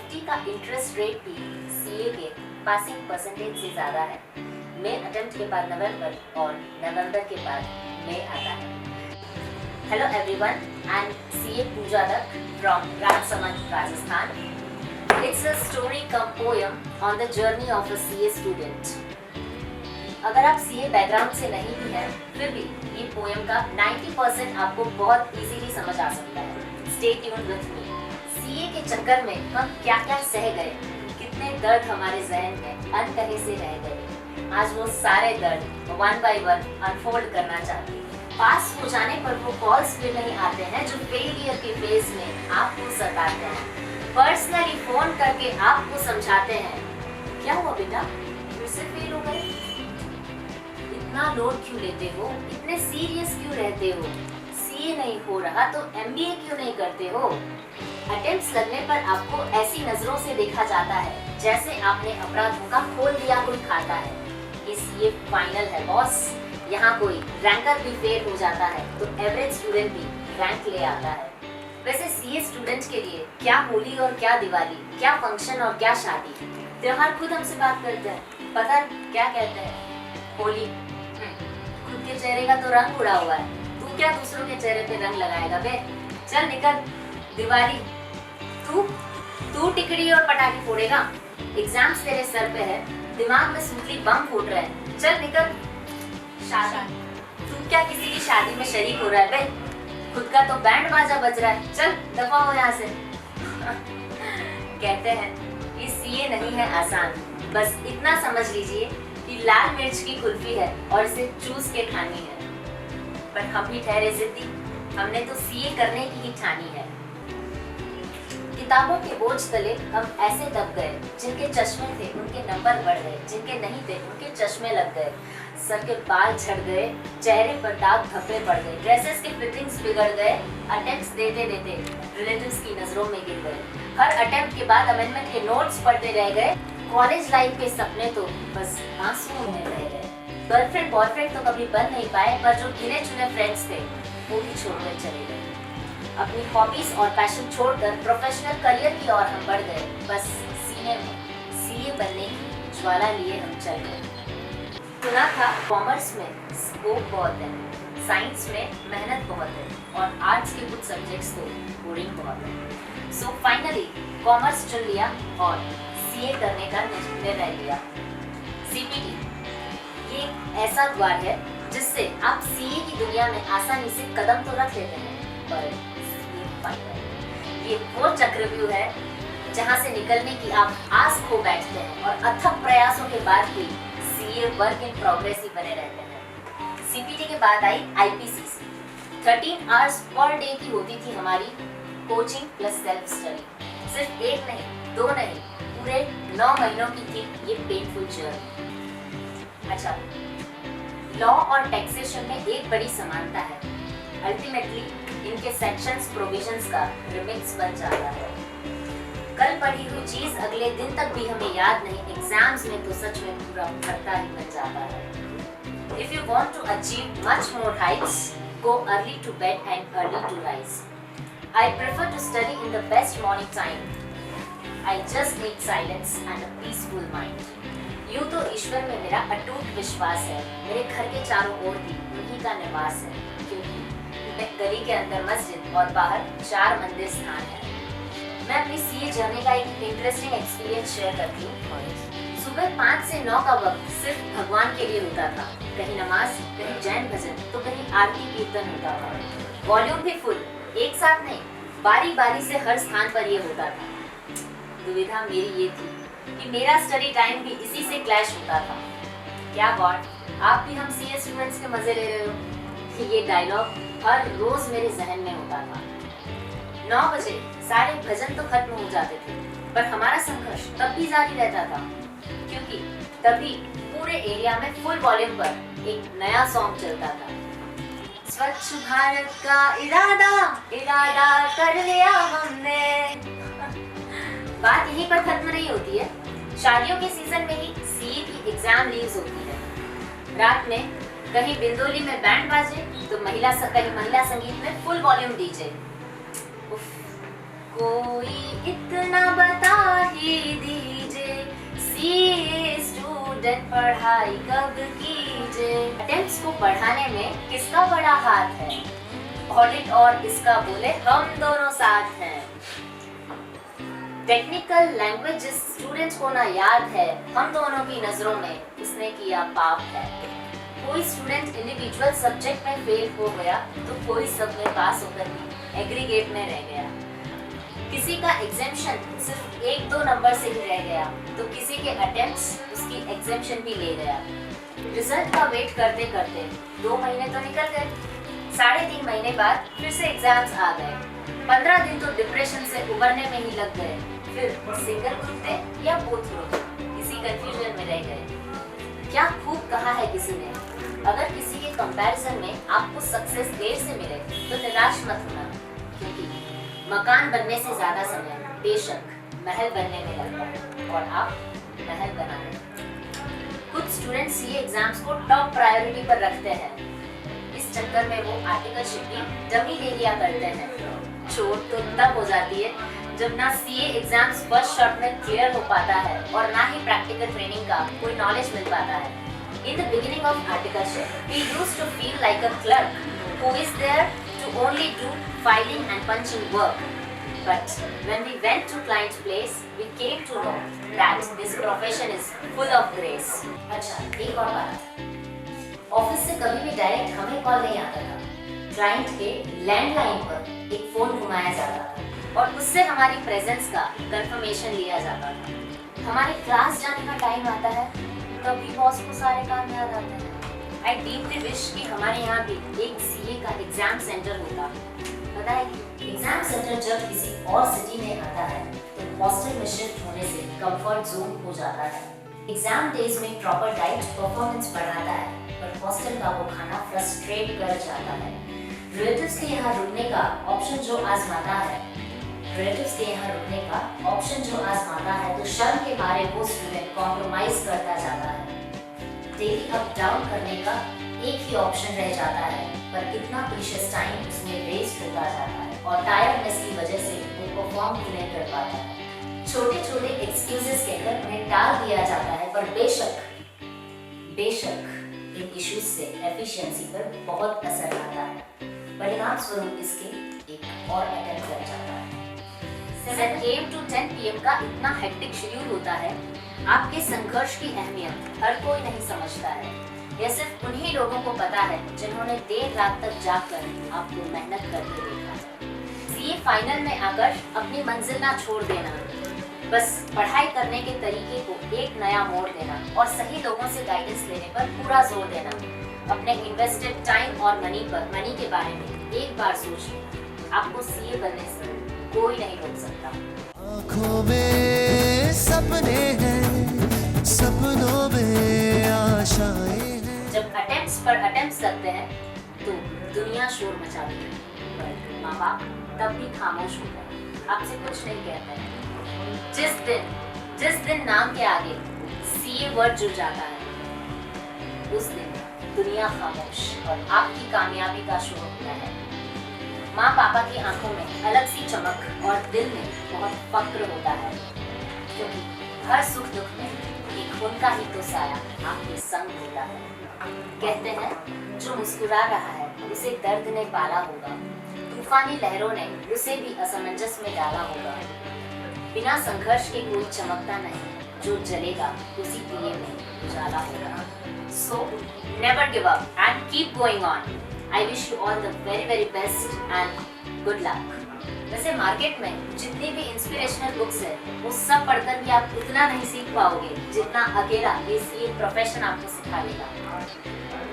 FT का interest rate भी CA के पासिंग परसेंटेज से ज़्यादा है। मेन अटेम्प्ट के बाद नवंबर और नवंबर के बाद मई आता है। Hello everyone, I am CA Puja Dutt from Rajsamand, Rajasthan. It's a story cum poem on the journey of a CA student. अगर आप CA बैकग्राउंड से नहीं भी हैं, फिर भी ये पोएम का 90% आपको बहुत इजीली समझ आ सकता है। Stay tuned with me. CA के चक्कर में हम क्या क्या सह गए, कितने दर्द हमारे जहन में अनकहे से रह गए। आज वो सारे दर्द वन बाय वन अनफोल्ड करना चाहते हैं। पास हो जाने पर वो कॉल्स भी नहीं आते हैं जो फेलियर के फेज में आपको सताते हैं। पर्सनली फोन करके आपको समझाते हैं, क्या हुआ बेटा, फिर से फेल हो गए? इतना लोड क्यों लेते हो, इतने सीरियस क्यों रहते हो? CA नहीं हो रहा तो MBA क्यों नहीं करते हो? अटेम्प्ट्स लगने पर आपको ऐसी नजरों से देखा जाता है जैसे आपने अपराधों का खोल दिया कोई खाता है। ये फाइनल है बॉस, यहाँ कोई रैंकर भी फेल हो जाता है तो एवरेज स्टूडेंट भी रैंक ले आता है। वैसे CA स्टूडेंट के लिए क्या होली और क्या दिवाली, क्या फंक्शन और क्या शादी, त्योहार खुद हमसे बात करते हैं। पता क्या कहते हैं? होली, खुद के चेहरे का तो रंग उड़ा हुआ है, तू क्या दूसरों के चेहरे पे रंग लगाएगा बे? चल निकल। दिवाली, तू टिकड़ी और पटाखे फोड़ेगा? एग्जाम्स तेरे सर पे है, दिमाग में सुतली बम फूट रहे हैं, चल निकल। शादी, तू क्या किसी की शादी में शरीक हो रहा है बे? खुद का तो बैंड बाजा बज रहा है, चल दफा हो यहाँ से। कहते हैं ये CA नहीं है आसान, बस इतना समझ लीजिए कि लाल मिर्च की कुल्फी है और इसे चूस के खानी है। पर हम भी ठहरे जिद्दी, हमने तो CA करने की ही ठानी है। किताबों के बोझ तले हम ऐसे दब गए, जिनके चश्मे थे उनके नंबर बढ़ गए, जिनके नहीं थे उनके चश्मे लग गए, सर के बाल झड़ गए, चेहरे पर दाग धब्बे पड़ गए, ड्रेसेस के फिटिंग्स बिगड़ गए, अटेम्प्ट्स देते देते रिलेटिव्स की नजरों में गिर गए, हर अटेम्प्ट के बाद अमेंडमेंट के नोट्स पढ़ते रह गए, कॉलेज लाइफ के सपने तो बस आंसुओं में रह गए। गर्लफ्रेंड बॉयफ्रेंड तो कभी बन नहीं पाए, पर जो गिने चुने फ्रेंड्स थे वो भी छोड़कर चले गए। अपनी हॉबीज और पैशन छोड़कर प्रोफेशनल करियर की ओर हम बढ़ गए, बस सीने में CA बनने की ज्वाला लिए हम चल गए। सुना था कॉमर्स में स्कोप बहुत है, साइंस में मेहनत बहुत है और आर्ट्स के कुछ सब्जेक्ट्स तो बोरिंग बहुत है। सो फाइनली कॉमर्स चुन लिया और CA करने का निर्णय लिया। CPT ये एक ऐसा द्वार है जिससे आप CA की दुनिया में आसानी से कदम तो रख लेते हैं, पर ये वो चक्रव्यूह है जहां से निकलने की आप आस खो बैठते हैं और अथक प्रयासों के बाद भी CA वर्क इन प्रोग्रेस ही बने रहते हैं। CPT के बाद आई IPCC। 13 आवर्स पर डे की होती थी हमारी कोचिंग प्लस सेल्फ स्टडी। सिर्फ एक नहीं, दो नहीं, पूरे 9 महीनों की थी ये पेनफुल जर्नी। अच्छा, लॉ और टैक्सेशन में एक बड़ी समानता है, अल्टीमेटली इनके सेक्शंस प्रोविजंस का रिमिक्स बन जाता है। कल पढ़ी हुई चीज अगले दिन तक भी हमें याद नहीं, एग्जाम्स में तो सच में पूरा भरता ही बन जाता है। If you want to achieve much more heights, go early to bed and early to rise. I prefer to study in the best morning time. I just need silence and a peaceful mind. यूं तो ईश्वर में मेरा अटूट विश्वास है, मेरे घर के चारों ओर भी उन्हीं का निवास है, क्योंकि गली के अंदर मस्जिद और बाहर 4 मंदिर स्थान है। मैं अपनी CA जर्नी का एक इंटरेस्टिंग एक्सपीरियंस शेयर करती हूँ। सुबह 5 से 9 का वक्त सिर्फ भगवान के लिए होता था, कहीं नमाज, कहीं जैन भजन, तो कहीं आरती कीर्तन होता था। वॉल्यूम भी फुल, एक साथ नहीं, बारी बारी से हर स्थान पर ये होता था। दुविधा मेरी ये थी कि मेरा स्टडी टाइम भी इसी से क्लैश होता था। क्या गॉड, आप भी हम CA स्टूडेंट्स के मजे ले रहे हो? ये डायलॉग हर रोज मेरे जहन में होता था। 9 बजे सारे भजन तो खत्म हो जाते थे, पर हमारा संघर्ष तब भी जारी रहता था, क्योंकि तभी पूरे एरिया में फुल वॉल्यूम पर एक नया सॉन्ग चलता था। स्वच्छ भारत का इरादा कर लिया हमने। बात यहीं पर खत्म नहीं होती है, शादियों के सीजन में ही CA की एग्जाम लीव्स होती है। रात में कहीं बिंदोली में बैंड बाजे तो कहीं महिला संगीत में फुल वॉल्यूम DJ। कोई इतना बता सीए स्टूडेंट पढ़ाई कब कीजिए। अटेम्प्ट्स को बढ़ाने में किसका बड़ा हाथ है? ऑडिट और इसका बोले हम दोनों साथ हैं। टेक्निकल लैंग्वेज जिस स्टूडेंट्स को ना याद है, हम दोनों की नजरों में उसने किया पाप है। कोई स्टूडेंट इंडिविजुअल सब्जेक्ट में फेल हो गया तो कोई सब में पास होकर भी एग्रीगेट में रह गया। किसी का एग्जेम्पशन सिर्फ 1-2 नंबर से ही रह गया तो किसी के अटेम्प्ट्स उसकी एग्जेम्पशन भी ले गया। रिजल्ट का वेट करते करते 2 महीने तो निकल गए, 3.5 महीने बाद फिर से एग्जाम्स आ गए। 15 दिन तो डिप्रेशन से उबरने में ही लग गए। फिर सिंगल ग्रुप थे या बोथ ग्रुप, इसी कंफ्यूजन में रह गए। क्या खूब कहा है किसी ने, अगर किसी के कंपैरिजन में आपको सक्सेस देर से मिले तो निराश मत होना, क्योंकि मकान बनने से ज्यादा समय बेशक महल बनने में लगता है और आप महल बना रहे। कुछ स्टूडेंट सीए एग्जाम्स को टॉप प्रायोरिटी पर रखते हैं। इस चक्कर में वो आर्टिकलशिप की डमी ले लिया करते हैं। चोट तो तब हो जाती है जब ना सीए एग्जाम्स फर्स्ट शॉट में क्लियर हो पाता है और ना ही प्रैक्टिकल ट्रेनिंग का कोई नॉलेज मिल पाता है। In the beginning of articleship, we used to feel like a clerk who is there to only do filing and punching work. But when we went to client's place, we came to know that this profession is full of grace. अच्छा, एक और बात, office से कभी भी direct हमें call नहीं आता था। क्लाइंट के लैंडलाइन पर एक फोन घुमाया जाता था और उससे हमारी प्रेजेंस का कंफर्मेशन लिया जाता था। हमारे क्लास जाने का टाइम आता है तभी बॉस को सारे काम याद आते हैं। आई डीपली विश कि हमारे यहाँ भी एक सीए का एग्जाम सेंटर होता। पता है, एग्जाम सेंटर जब किसी और सिटी में आता है तो हॉस्टल में शिफ्ट होने से कंफर्ट जोन हो जाता है। एग्जाम डेज में प्रॉपर डाइट परफॉर्मेंस बढ़ाता है, पर हॉस्टल का वो खाना फ्रस्ट्रेट कर जाता है। रिलेटिव्स के यहाँ रुकने का ऑप्शन जो आजमाता है तो शर्म के मारे वो स्टूडेंट कॉम्प्रोमाइज करता जाता है। डेली अप डाउन करने का एक ही ऑप्शन रह जाता है, पर कितना प्रीशियस टाइम उसमें वेस्ट होता जाता है और टायर्डनेस की वजह से वो परफॉर्म भी नहीं कर पाता है। छोटे छोटे एक्सक्यूजेस कहकर उन्हें टाल दिया जाता है, पर बेशक इन इश्यूज से एफिशिएंसी पर बहुत असर आता है। परिणाम स्वरूप इसके एक और अटेम्प्ट कर जाता है। 7 AM to 10 PM का इतना हेक्टिक शेड्यूल होता है, आपके संघर्ष की अहमियत हर कोई नहीं समझता है। यह सिर्फ उन्हीं लोगों को पता है जिन्होंने देर रात तक जागकर आपको मेहनत करते देखा है। सीए फाइनल में आकर अपनी मंजिल ना छोड़ देना, बस पढ़ाई करने के तरीके को एक नया मोड़ देना और सही लोगों से गाइडेंस लेने पर पूरा जोर देना। अपने इन्वेस्टेड टाइम और मनी के बारे में एक बार सोच लेना। आपको सीए बनने से कोई नहीं रोक सकता। आँखों में सपने हैं, सपनों में आशाएं हैं। जब अटेम्प्ट्स पर अटेम्प्ट्स करते हैं तो दुनिया शोर मचाती है, पर माँ बाप तब भी खामोश होते हैं, आपसे कुछ नहीं कहते हैं। जिस दिन नाम के आगे सीए वर्ड जुड़ जाता है, उस दिन दुनिया खामोश और आपकी कामयाबी का शोर होता है। माँ पापा की आंखों में अलग सी चमक और दिल में बहुत फक्र होता है, क्योंकि हर सुख दुख में एक उनका ही तो साया आपके संग होता है। कहते हैं जो मुस्कुरा रहा है उसे दर्द ने पाला होगा, तूफानी लहरों ने उसे भी असमंजस में डाला होगा। बिना संघर्ष के कोई चमकता नहीं, जो जलेगा उसी दिए में उजाला होगा। So never give up and keep going on. I wish you all the very best and good luck. वैसे मार्केट में जितनी भी इंस्पिरेशनल बुक्स है वो सब पढ़कर भी आप उतना नहीं सीख पाओगे जितना अकेला ये सीए प्रोफेशन आपको सिखा देगा।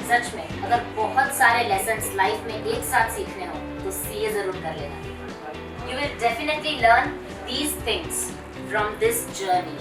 सच में अगर बहुत सारे लेसन्स लाइफ में एक साथ सीखने हो तो सीए जरूर कर लेना। You will definitely learn these things from this journey.